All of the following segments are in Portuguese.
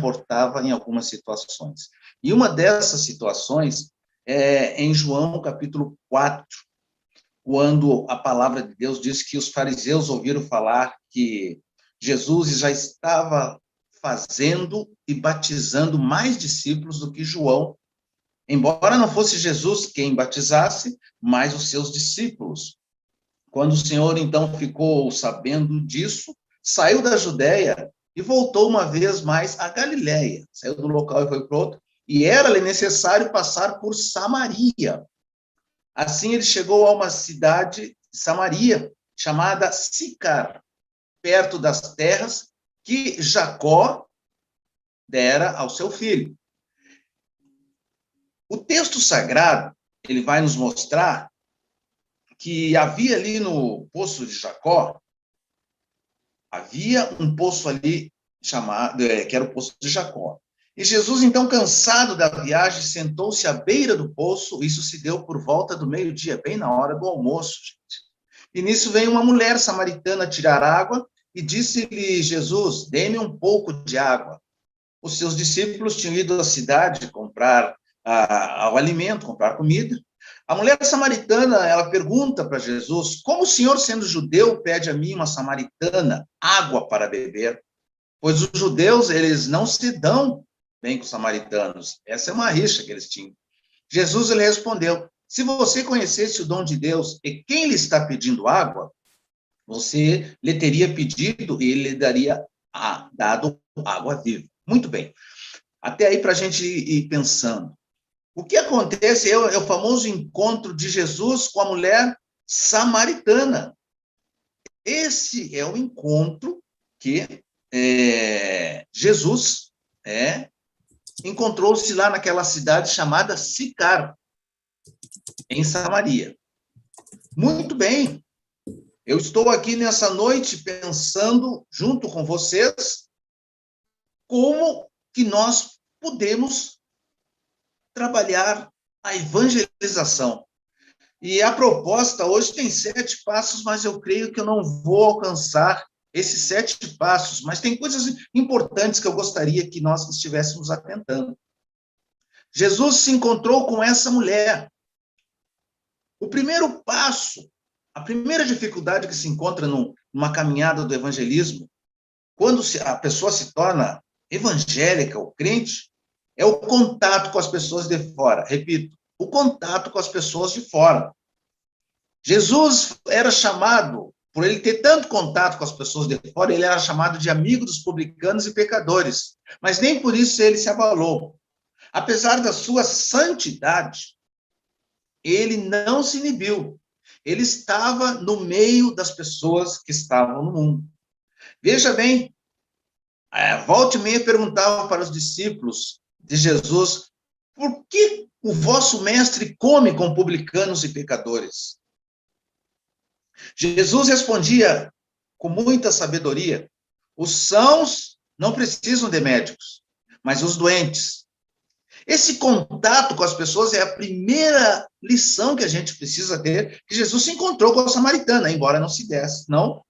comportava em algumas situações. E uma dessas situações é em João, capítulo 4, quando a palavra de Deus diz que os fariseus ouviram falar que Jesus já estava fazendo e batizando mais discípulos do que João, embora não fosse Jesus quem batizasse, mas os seus discípulos. Quando o Senhor, então, ficou sabendo disso, saiu da Judéia e voltou uma vez mais à Galiléia. Saiu do local e foi para outro. E era-lhe necessário passar por Samaria. Assim, ele chegou a uma cidade, Samaria, chamada Sicar, perto das terras que Jacó dera ao seu filho. O texto sagrado, ele vai nos mostrar que havia ali no poço de Jacó, havia um poço ali chamado, que era o poço de Jacó. E Jesus, então, cansado da viagem, sentou-se à beira do poço. Isso se deu por volta do meio-dia, bem na hora do almoço, gente. E nisso veio uma mulher samaritana tirar água e disse-lhe: Jesus, dê-me um pouco de água. Os seus discípulos tinham ido à cidade comprar ao alimento, comprar comida. A mulher samaritana, ela pergunta para Jesus: como o senhor, sendo judeu, pede a mim, uma samaritana, água para beber? Pois os judeus, eles não se dão bem com os samaritanos. Essa é uma rixa que eles tinham. Jesus, ele respondeu: se você conhecesse o dom de Deus e quem lhe está pedindo água, você lhe teria pedido e ele lhe daria dado água viva. Muito bem. Até aí para a gente ir pensando. O que acontece é o famoso encontro de Jesus com a mulher samaritana. Esse é o encontro que Jesus encontrou-se lá naquela cidade chamada Sicar, em Samaria. Muito bem. Eu estou aqui nessa noite pensando, junto com vocês, como que nós podemos trabalhar a evangelização. E a proposta hoje tem 7 passos, mas eu creio que eu não vou alcançar esses 7 passos, mas tem coisas importantes que eu gostaria que nós estivéssemos atentando. Jesus se encontrou com essa mulher. O primeiro passo, a primeira dificuldade que se encontra numa caminhada do evangelismo, quando a pessoa se torna evangélica ou crente, é o contato com as pessoas de fora. Repito, o contato com as pessoas de fora. Jesus era chamado, por ele ter tanto contato com as pessoas de fora, ele era chamado de amigo dos publicanos e pecadores. Mas nem por isso ele se abalou. Apesar da sua santidade, ele não se inibiu. Ele estava no meio das pessoas que estavam no mundo. Veja bem, volta e meia perguntava para os discípulos de Jesus: por que o vosso mestre come com publicanos e pecadores? Jesus respondia com muita sabedoria: os sãos não precisam de médicos, mas os doentes. Esse contato com as pessoas é a primeira lição que a gente precisa ter, que Jesus se encontrou com a samaritana, embora não se desse. Não,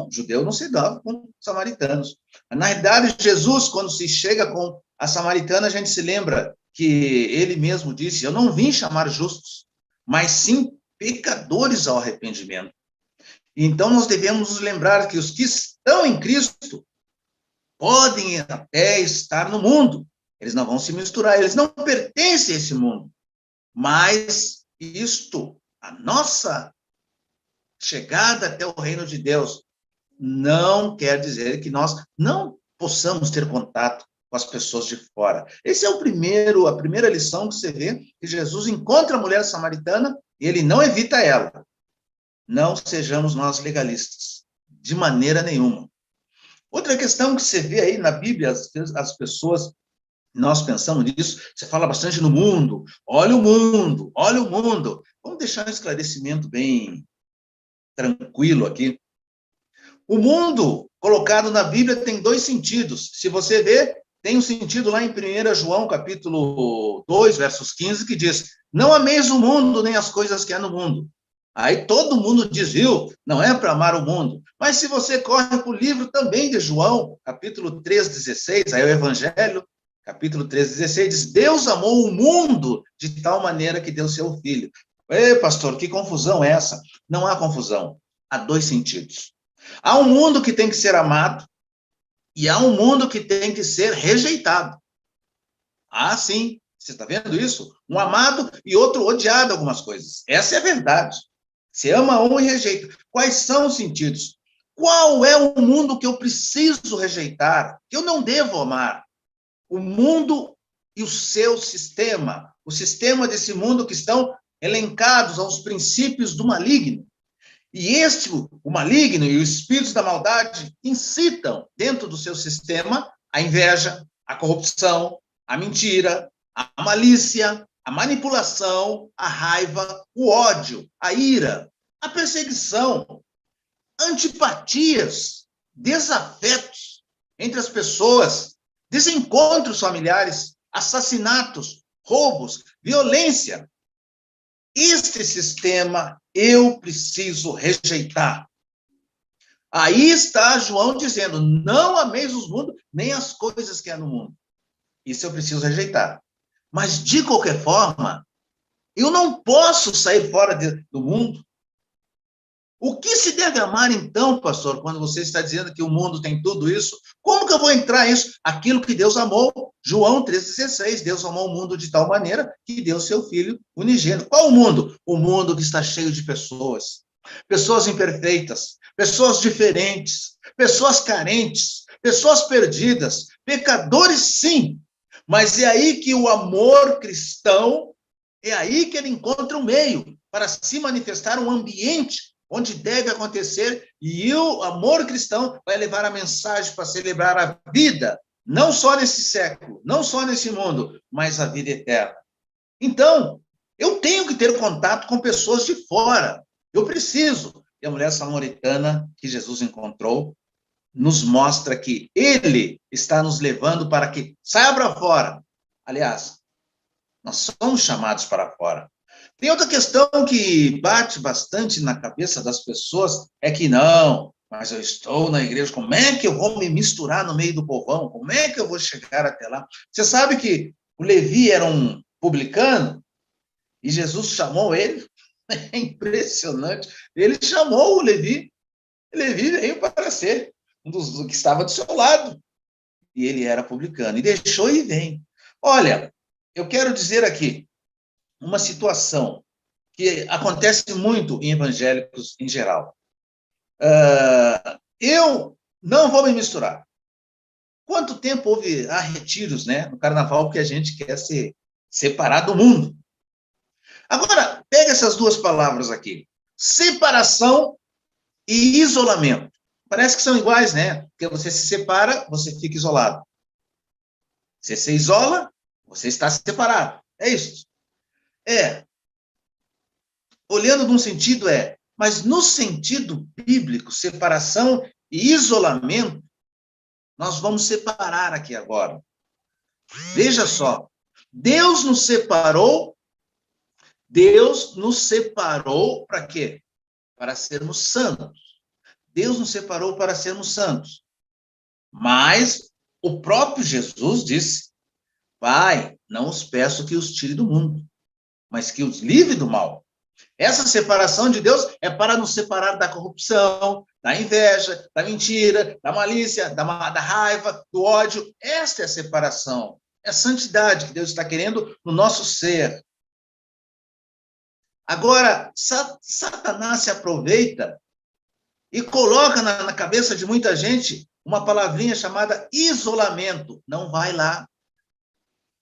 judeu não se dava com samaritanos. Na realidade, Jesus, quando se chega com a samaritana, a gente se lembra que ele mesmo disse: eu não vim chamar justos, mas sim pecadores ao arrependimento. Então, nós devemos nos lembrar que os que estão em Cristo podem até estar no mundo. Eles não vão se misturar, eles não pertencem a esse mundo. Mas a nossa chegada até o reino de Deus, não quer dizer que nós não possamos ter contato com as pessoas de fora. Esse é a primeira lição que você vê, que Jesus encontra a mulher samaritana e ele não evita ela. Não sejamos nós legalistas, de maneira nenhuma. Outra questão que você vê aí na Bíblia, as pessoas, nós pensamos nisso, você fala bastante no mundo, olha o mundo, olha o mundo. Vamos deixar um esclarecimento bem tranquilo aqui. O mundo colocado na Bíblia tem 2 sentidos. Se você ver, tem um sentido lá em 1 João, capítulo 2, versos 15, que diz: não ameis o mundo, nem as coisas que há no mundo. Aí todo mundo diz, viu, não é para amar o mundo. Mas se você corre para o livro também de João, capítulo 3,16, aí é o Evangelho, capítulo 3,16, diz, Deus amou o mundo de tal maneira que deu seu Filho. Ei, pastor, que confusão é essa? Não há confusão. Há dois sentidos. Há um mundo que tem que ser amado e há um mundo que tem que ser rejeitado. Ah, sim. Você está vendo isso? Um amado e outro odiado algumas coisas. Essa é a verdade. Você ama um e rejeita. Quais são os sentidos? Qual é o mundo que eu preciso rejeitar, que eu não devo amar? O mundo e o seu sistema. O sistema desse mundo que estão elencados aos princípios do maligno. E este, o maligno e os espíritos da maldade incitam dentro do seu sistema a inveja, a corrupção, a mentira, a malícia, a manipulação, a raiva, o ódio, a ira, a perseguição, antipatias, desafetos entre as pessoas, desencontros familiares, assassinatos, roubos, violência. Este sistema eu preciso rejeitar. Aí está João dizendo, não ameis os mundos, nem as coisas que há no mundo. Isso eu preciso rejeitar. Mas, de qualquer forma, eu não posso sair fora do mundo. O que se deve amar, então, pastor, quando você está dizendo que o mundo tem tudo isso? Como que eu vou entrar nisso? Aquilo que Deus amou, João 3,16, Deus amou o mundo de tal maneira que deu seu Filho unigênito. Qual o mundo? O mundo que está cheio de pessoas. Pessoas imperfeitas, pessoas diferentes, pessoas carentes, pessoas perdidas, pecadores, sim. Mas é aí que o amor cristão, é aí que ele encontra um meio para se manifestar um ambiente onde deve acontecer, e o amor cristão vai levar a mensagem para celebrar a vida, não só nesse século, não só nesse mundo, mas a vida eterna. Então, eu tenho que ter contato com pessoas de fora, eu preciso. E a mulher samaritana que Jesus encontrou nos mostra que ele está nos levando para que saia para fora. Aliás, nós somos chamados para fora. Tem outra questão que bate bastante na cabeça das pessoas, é que não, mas eu estou na igreja, como é que eu vou me misturar no meio do povão? Como é que eu vou chegar até lá? Você sabe que o Levi era um publicano e Jesus chamou ele? É impressionante. Ele chamou o Levi. Levi veio para ser um dos que estava do seu lado. E ele era publicano. E deixou e vem. Olha, eu quero dizer aqui, uma situação que acontece muito em evangélicos em geral. Eu não vou me misturar. Quanto tempo há retiros, né, no carnaval, que a gente quer se separar do mundo? Agora, pega essas duas palavras aqui. Separação e isolamento. Parece que são iguais, né? Porque você se separa, você fica isolado. Você se isola, você está separado. É isso. Olhando num sentido mas no sentido bíblico, separação e isolamento, nós vamos separar aqui agora. Veja só, Deus nos separou para quê? Para sermos santos. Deus nos separou para sermos santos. Mas o próprio Jesus disse, Pai, não os peço que os tire do mundo, mas que os livre do mal. Essa separação de Deus é para nos separar da corrupção, da inveja, da mentira, da malícia, da raiva, do ódio. Esta é a separação. É a santidade que Deus está querendo no nosso ser. Agora, Satanás se aproveita e coloca na cabeça de muita gente uma palavrinha chamada isolamento. Não vai lá.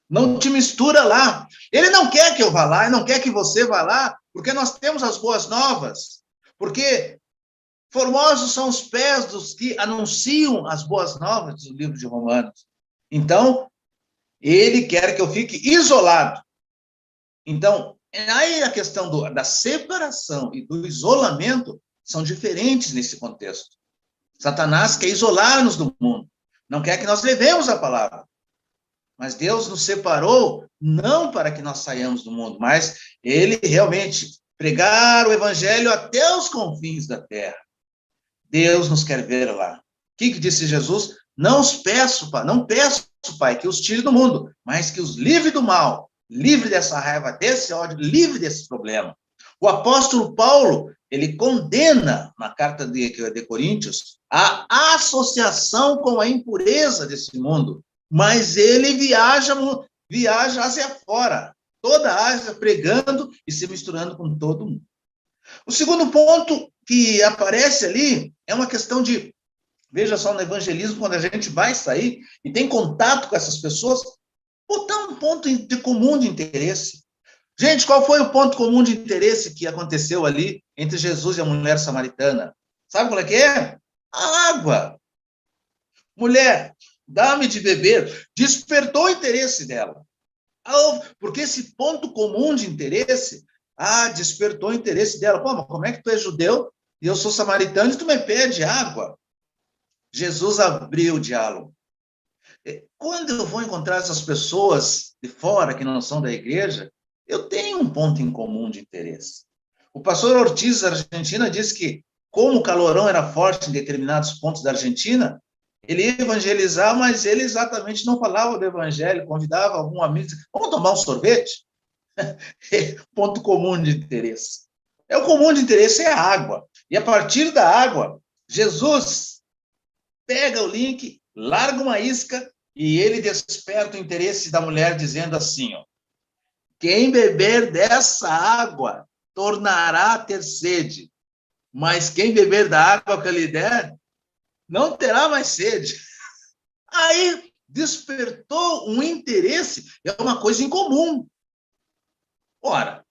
Não te mistura lá. Ele não quer que eu vá lá, ele não quer que você vá lá, porque nós temos as boas novas. Porque formosos são os pés dos que anunciam as boas novas do livro de Romanos. Então, ele quer que eu fique isolado. Então, aí a questão da separação e do isolamento são diferentes nesse contexto. Satanás quer isolar-nos do mundo, não quer que nós levemos a palavra. Mas Deus nos separou não para que nós saiamos do mundo, mas ele realmente pregar o evangelho até os confins da terra. Deus nos quer ver lá. O que disse Jesus? Não peço, Pai, que os tire do mundo, mas que os livre do mal, livre dessa raiva, desse ódio, livre desse problema. O apóstolo Paulo, ele condena, na carta de Coríntios, a associação com a impureza desse mundo, mas ele viaja Ásia fora, toda a Ásia, pregando e se misturando com todo mundo. O segundo ponto que aparece ali é uma questão de, veja só, no evangelismo, quando a gente vai sair e tem contato com essas pessoas, botar um ponto de comum de interesse. Gente, qual foi o ponto comum de interesse que aconteceu ali entre Jesus e a mulher samaritana? Sabe qual é que é? A água. Mulher, dá-me de beber. Despertou o interesse dela. Porque esse ponto comum de interesse, despertou o interesse dela. Pô, mas como é que tu é judeu e eu sou samaritano e tu me pede água? Jesus abriu o diálogo. Quando eu vou encontrar essas pessoas de fora, que não são da igreja, eu tenho um ponto em comum de interesse. O pastor Ortiz, da Argentina, disse que, como o calorão era forte em determinados pontos da Argentina, ele ia evangelizar, mas ele exatamente não falava do evangelho, convidava algum amigo, vamos tomar um sorvete? Ponto comum de interesse. O comum de interesse é a água. E a partir da água, Jesus pega o link, larga uma isca e ele desperta o interesse da mulher dizendo assim, ó, quem beber dessa água tornará a ter sede, mas quem beber da água que eu lhe der não terá mais sede. Aí despertou um interesse, é uma coisa incomum. Ora,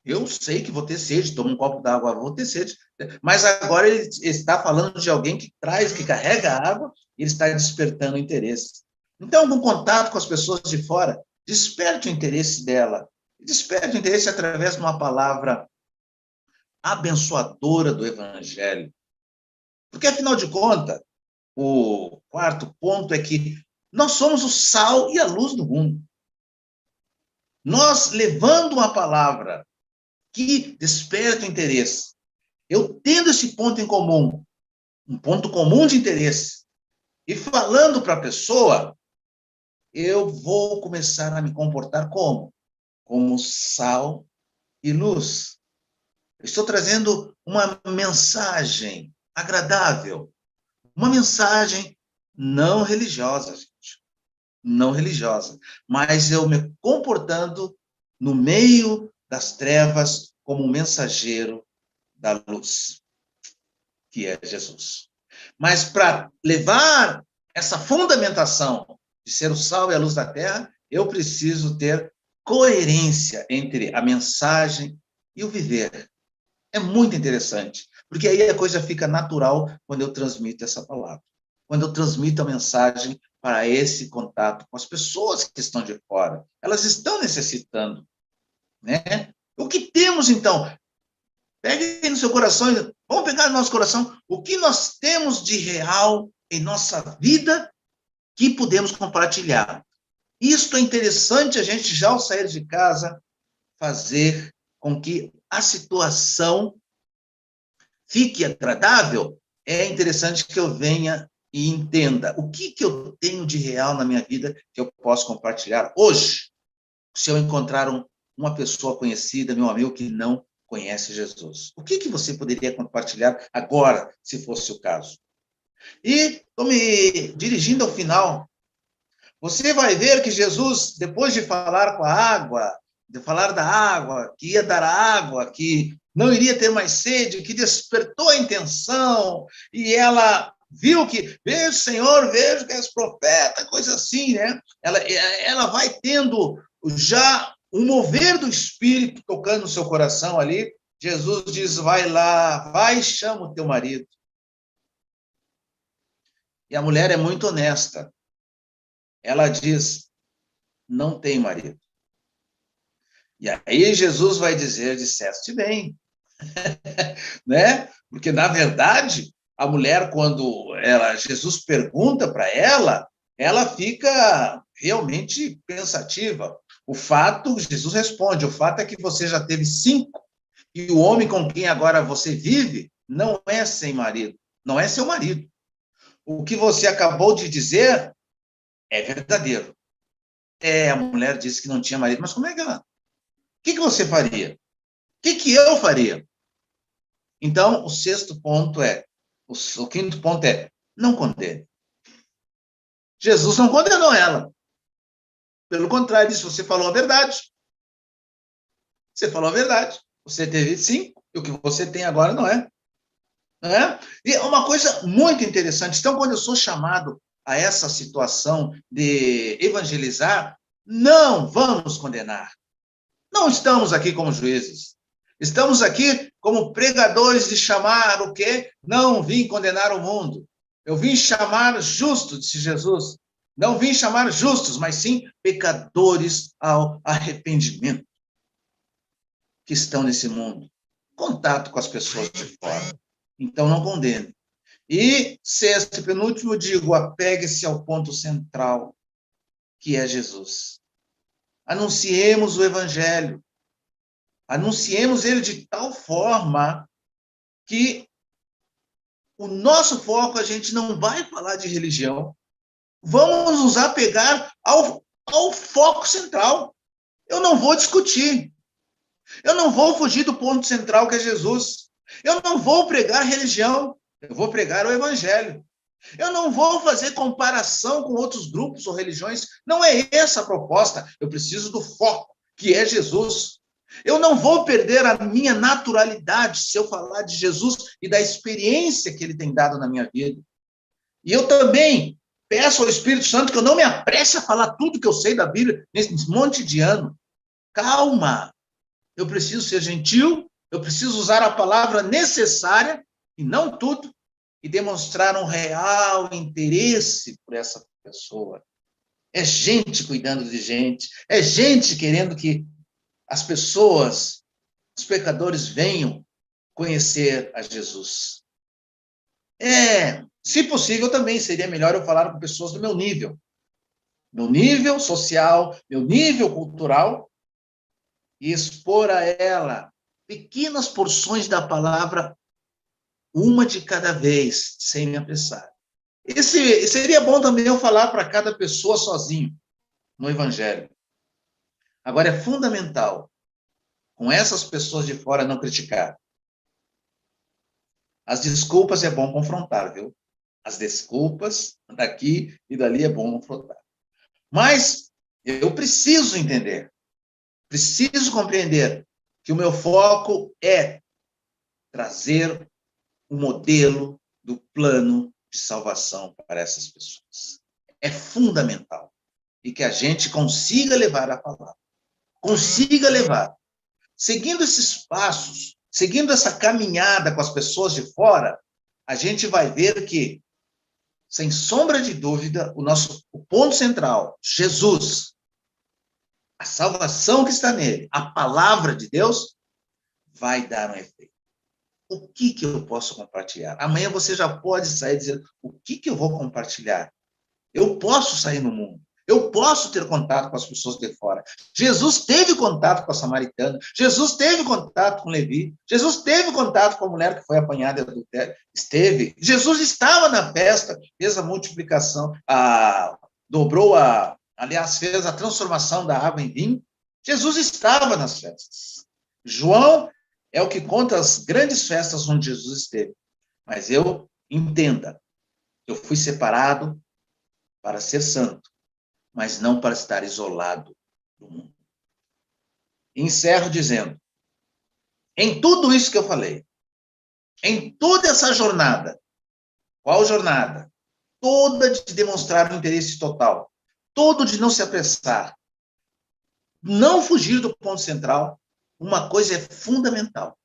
eu sei que vou ter sede, tomo um copo d'água, vou ter sede, mas agora ele está falando de alguém que traz, que carrega a água, e ele está despertando o interesse. Então, no contato com as pessoas de fora, desperte o interesse dela, desperte o interesse através de uma palavra abençoadora do evangelho. Porque, afinal de contas, o quarto ponto é que nós somos o sal e a luz do mundo. Nós, levando uma palavra que desperta o interesse, eu tendo esse ponto em comum, um ponto comum de interesse, e falando para a pessoa, eu vou começar a me comportar como? Como sal e luz. Eu estou trazendo uma mensagem agradável, uma mensagem não religiosa, gente. Não religiosa, mas eu me comportando no meio das trevas como um mensageiro da luz, que é Jesus. Mas para levar essa fundamentação de ser o sal e a luz da terra, eu preciso ter coerência entre a mensagem e o viver. É muito interessante, porque aí a coisa fica natural quando eu transmito essa palavra, quando eu transmito a mensagem para esse contato com as pessoas que estão de fora. Elas estão necessitando, né? O que temos, então? Pegue aí no seu coração, vamos pegar no nosso coração o que nós temos de real em nossa vida que podemos compartilhar. Isto é interessante a gente, já ao sair de casa, fazer com que a situação fique agradável. É interessante que eu venha e entenda o que eu tenho de real na minha vida que eu posso compartilhar hoje, se eu encontrar uma pessoa conhecida, meu amigo, que não conhece Jesus. O que você poderia compartilhar agora, se fosse o caso? E estou me dirigindo ao final. Você vai ver que Jesus, depois de falar com a água, de falar da água, que ia dar água, que não iria ter mais sede, que despertou a intenção, e ela viu que, vejo, Senhor, vejo que és profeta, coisa assim, né? Ela vai tendo já um mover do Espírito tocando no seu coração ali. Jesus diz, vai lá, vai e chama o teu marido. E a mulher é muito honesta. Ela diz, não tem marido. E aí Jesus vai dizer, disseste bem. Né? Porque, na verdade, a mulher, quando Jesus pergunta para ela fica realmente pensativa. Jesus responde, o fato é que você já teve 5 E o homem com quem agora você vive não é sem marido, não é seu marido. O que você acabou de dizer é verdadeiro. A mulher disse que não tinha marido, mas como é que ela... O que você faria? O que eu faria? Então, o sexto ponto o quinto ponto é, não condene. Jesus não condenou ela. Pelo contrário disso, você falou a verdade. Você falou a verdade. Você teve 5, e o que você tem agora não é. Não é? E uma coisa muito interessante, então, quando eu sou chamado a essa situação de evangelizar, não vamos condenar. Não estamos aqui como juízes. Estamos aqui como pregadores de chamar o quê? Não vim condenar o mundo. Eu vim chamar justos, disse Jesus. Não vim chamar justos, mas sim pecadores ao arrependimento que estão nesse mundo. Contato com as pessoas de fora. Então, não condene. E, sexto e penúltimo, digo, apegue-se ao ponto central, que é Jesus. Anunciemos o evangelho. Anunciemos ele de tal forma que o nosso foco, a gente não vai falar de religião. Vamos nos apegar ao foco central. Eu não vou discutir. Eu não vou fugir do ponto central, que é Jesus. Eu não vou pregar religião. Eu vou pregar o evangelho. Eu não vou fazer comparação com outros grupos ou religiões. Não é essa a proposta. Eu preciso do foco, que é Jesus. Eu não vou perder a minha naturalidade se eu falar de Jesus e da experiência que ele tem dado na minha vida. E eu também peço ao Espírito Santo que eu não me apresse a falar tudo que eu sei da Bíblia nesse monte de ano. Calma. Eu preciso ser gentil, eu preciso usar a palavra necessária, e não tudo, e demonstrar um real interesse por essa pessoa. É gente cuidando de gente, é gente querendo que as pessoas, os pecadores, venham conhecer a Jesus. Se possível, também seria melhor eu falar com pessoas do meu nível social, meu nível cultural, e expor a ela pequenas porções da palavra, uma de cada vez, sem me apressar. Seria bom também eu falar para cada pessoa sozinho, no Evangelho. Agora, é fundamental, com essas pessoas de fora, não criticar. As desculpas é bom confrontar, viu? As desculpas daqui e dali é bom confrontar. Mas eu preciso entender, preciso compreender que o meu foco é trazer o modelo do plano de salvação para essas pessoas. É fundamental. E que a gente consiga levar a palavra. Consiga levar. Seguindo esses passos, seguindo essa caminhada com as pessoas de fora, a gente vai ver que, sem sombra de dúvida, o ponto central, Jesus, a salvação que está nele, a palavra de Deus, vai dar um efeito. O que eu posso compartilhar? Amanhã você já pode sair dizendo, o que eu vou compartilhar? Eu posso sair no mundo. Eu posso ter contato com as pessoas de fora. Jesus teve contato com a samaritana. Jesus teve contato com Levi. Jesus teve contato com a mulher que foi apanhada em adultério. Esteve. Jesus estava na festa, fez a multiplicação, fez a transformação da água em vinho. Jesus estava nas festas. João é o que conta as grandes festas onde Jesus esteve. Mas entenda, eu fui separado para ser santo, mas não para estar isolado do mundo. Encerro dizendo, em tudo isso que eu falei, em toda essa jornada, qual jornada? Toda de demonstrar um interesse total, todo de não se apressar, não fugir do ponto central, uma coisa é fundamental,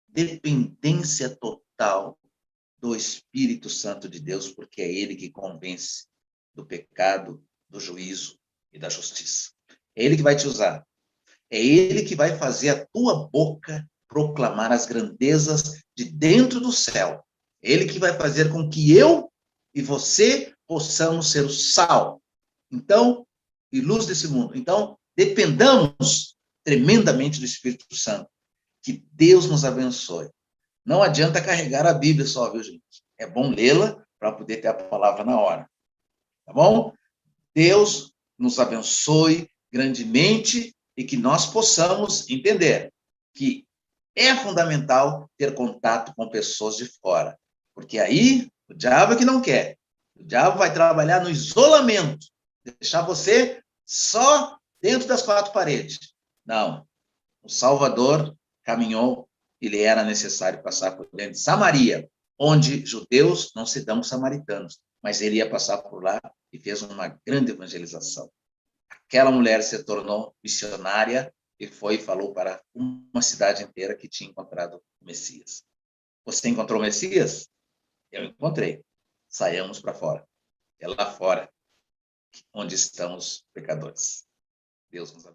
dependência total do Espírito Santo de Deus, porque é ele que convence do pecado, do juízo e da justiça. É ele que vai te usar. É ele que vai fazer a tua boca proclamar as grandezas de dentro do céu. É ele que vai fazer com que eu e você possamos ser o sal. Então, e luz desse mundo. Então, dependamos tremendamente do Espírito Santo. Que Deus nos abençoe. Não adianta carregar a Bíblia só, viu, gente? É bom lê-la para poder ter a palavra na hora. Tá bom? Deus nos abençoe grandemente e que nós possamos entender que é fundamental ter contato com pessoas de fora. Porque aí, o diabo é que não quer. O diabo vai trabalhar no isolamento, deixar você só dentro das quatro paredes. Não. O Salvador caminhou, ele era necessário passar por dentro de Samaria, onde judeus não se dão com samaritanos, mas ele ia passar por lá e fez uma grande evangelização. Aquela mulher se tornou missionária e foi e falou para uma cidade inteira que tinha encontrado o Messias. Você encontrou o Messias? Eu encontrei. Saiamos para fora. É lá fora onde estão os pecadores. Deus nos abençoe.